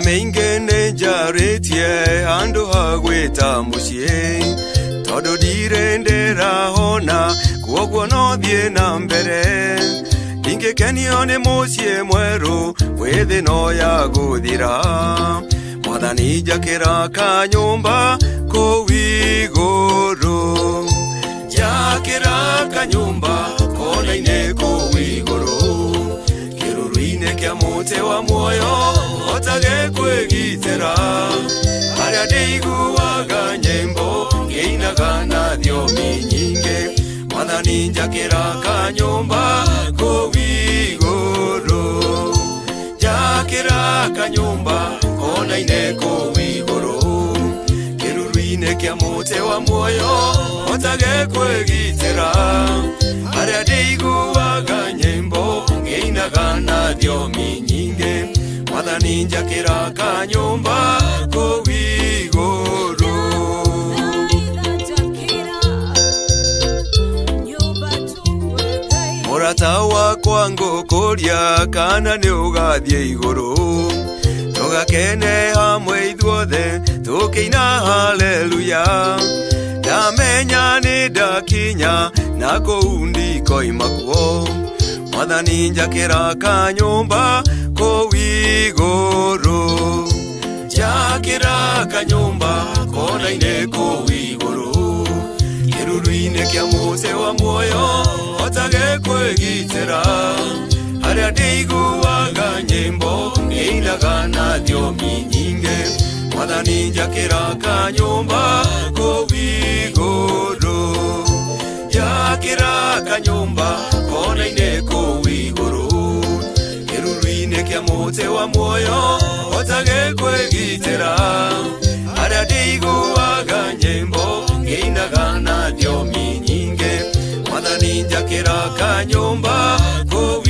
mainge neja retie ando hagweta mushie todo direndera hona kuogwo no thie na mbere inge kenione mushie mweru wethe no ya guthira mwathani jakera kanyumba kuwiguru jakera kanyumba konaine kuwiguru kiruruine kia mute wa muoyo otage kwegitera aria ndiguaga nyimbo ngeinaga na thiomi nyinge mwathani njakira kanyumba kuwiguru jakira kanyumba konaine kuwiguru kiruruine kia mute wa muoyo otage kwegitera aria ndiguaga nyimbo ngeinaga na thiomi nyinge mwathani njakira kanyumba kuwiguru murata wakwa ngukuria kana ni ugathie iguru tugakene hamwe ithuothe tukiina haleluya ndamenya ni ndakinya na kuu ndikoima kuo mwathani njakira kanyumba kuwiguru jakira kanyumba konaine kuwiguru kiruruine kia mute wa muoyo otage kwegitera aria ndiguaga nyimbo ngeinaga na thiomi nyinge mwathani njakira kanyumba kuwiguru jakira kanyumba konaine kuwiguru kiruruine kia mute wa muoyo otage kwegitera aria ndiguaga nyimbo ngeinaga na thiomi nyinge mwathani njakira kanyumba kuwiguru